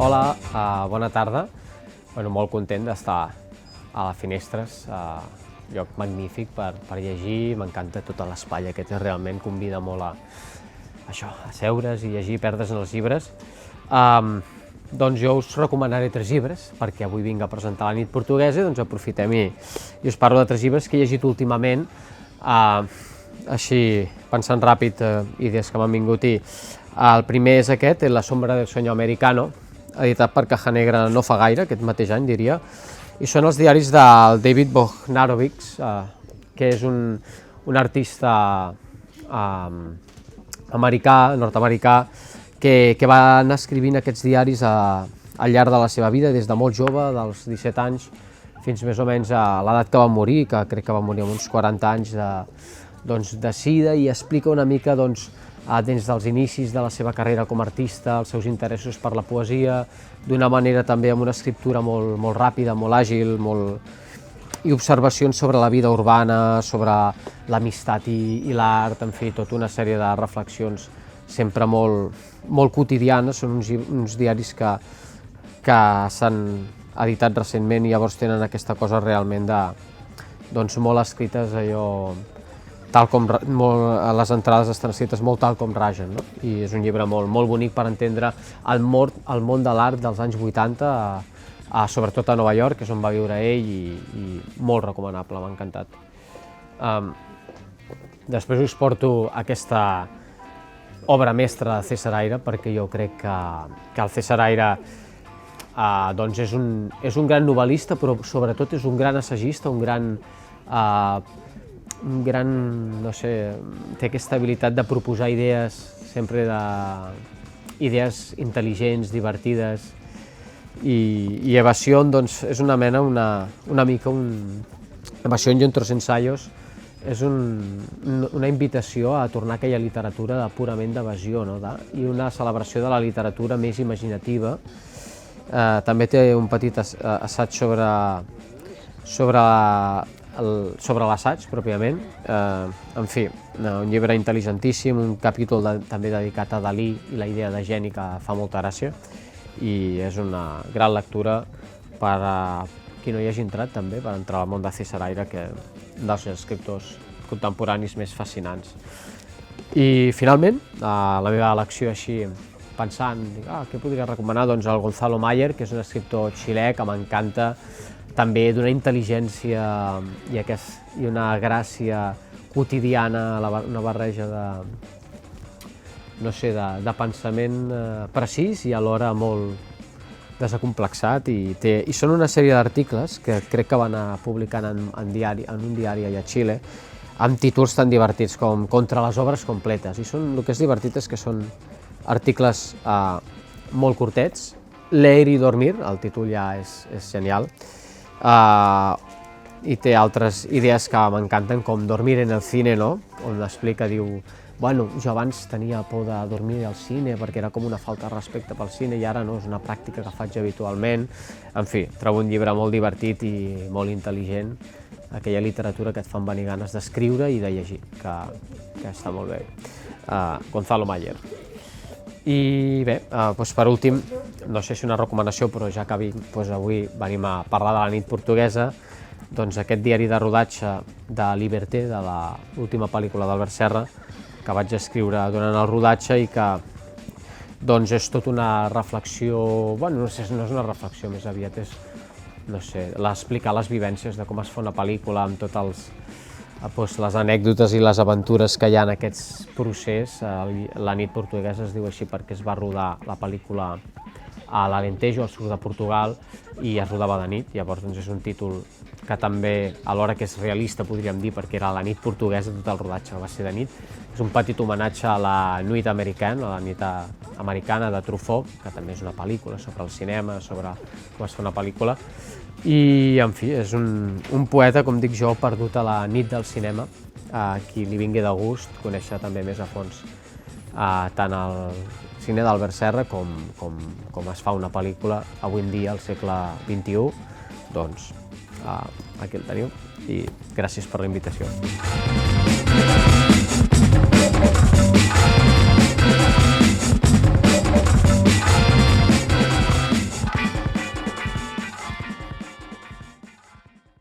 Hola, bona tarda. Molt content d'estar a la Finestres, lloc magnífic per llegir. M'encanta tot l'espai aquest, realment convida molt a seure's i llegir, perdre's en els llibres. Doncs jo us recomanaré 3 llibres, perquè avui vinc a presentar la nit portuguesa, doncs aprofitem i us parlo de 3 llibres que he llegit últimament, així pensant ràpid, idees que m'han vingut. El primer és aquest, La sombra del sueño americano, editat per Caja Negra no fa gaire, aquest mateix any diria, i són els diaris del David Bohnarovics, que és un artista nord-americà, que va anar escrivint aquests diaris al llarg de la seva vida, des de molt jove, dels 17 anys, fins més o menys a l'edat que va morir, que crec que va morir amb uns 40 anys de sida, i explica una mica des dels inicis de la seva carrera com a artista, els seus interessos per la poesia, d'una manera també amb una escriptura molt ràpida, molt àgil, i observacions sobre la vida urbana, sobre l'amistat i l'art, en fi, tota una sèrie de reflexions sempre molt quotidianes. Són uns diaris que s'han editat recentment i llavors tenen aquesta cosa realment molt escrites, allò, tal com les entrades estan escrites molt tal com ragen, no? I és un llibre molt bonic per entendre el món de l'art dels anys 80, sobretot a Nova York, que és on va viure ell, i molt recomanable, m'ha encantat. Després us porto aquesta obra mestra de César Aira, perquè jo crec que el César Aira és un gran novel·lista, però sobretot és un gran assagista, no sé, té aquesta habilitat de proposar idees, sempre idees intel·ligents, divertides, i Evasión, doncs, és una mena, una mica Evasión y otros ensayos, és una invitació a tornar a aquella literatura purament d'evasió, i una celebració de la literatura més imaginativa. També té un petit assaig sobre l'assaig, pròpiament. En fi, un llibre intel·ligentíssim, un capítol també dedicat a Dalí i la idea de geni que fa molta gràcia, i és una gran lectura per a qui no hi hagi entrat, també, per entrar al món de César Aira, que és un dels escriptors contemporanis més fascinants. I finalment, la meva elecció així, pensant, què podria recomanar? Doncs el Gonzalo Mayer, que és un escriptor xilè que m'encanta, també d'una intel·ligència i una gràcia quotidiana, una barreja de pensament precís i alhora molt desacomplexat, i són una sèrie d'articles que crec que van anar publicant en un diari allà a Xile, amb títols tan divertits com Contra les obres completes, i el que és divertit és que són articles molt curtets. Leer y dormir, el títol ja és genial, i té altres idees que m'encanten, com Dormir en el cine, on explica, diu, jo abans tenia por de dormir al cine perquè era com una falta de respecte pel cine, i ara no, és una pràctica que faig habitualment. En fi, trobo un llibre molt divertit i molt intel·ligent, aquella literatura que et fan venir ganes d'escriure i de llegir, que està molt bé. Gonzalo Mayer. I bé, per últim, no sé si una recomanació, però ja que avui venim a parlar de la nit portuguesa, doncs aquest diari de rodatge de Liberté, de l'última pel·lícula d'Albert Serra, que vaig escriure durant el rodatge, i que és tot una reflexió, no és una reflexió, més aviat és, no sé, explicar les vivències de com es fa una pel·lícula, amb totes les anècdotes i les aventures que hi ha en aquest procés. La nit portuguesa es diu així perquè es va rodar la pel·lícula a l'Alentejo, al sud de Portugal, i es rodava de nit. Llavors és un títol que també, alhora que és realista, podríem dir, perquè era la nit portuguesa, tot el rodatge va ser de nit. És un petit homenatge a la Nuit americana, a la nit americana de Truffaut, que també és una pel·lícula sobre el cinema, sobre com es fa una pel·lícula. I, en fi, és un poeta, com dic jo, perdut a la nit del cinema, a qui li vingui de gust conèixer també més a fons tant el cine d'Albert Serra com es fa una pel·lícula avui en dia, al segle XXI. Doncs aquí el teniu, i gràcies per la invitació.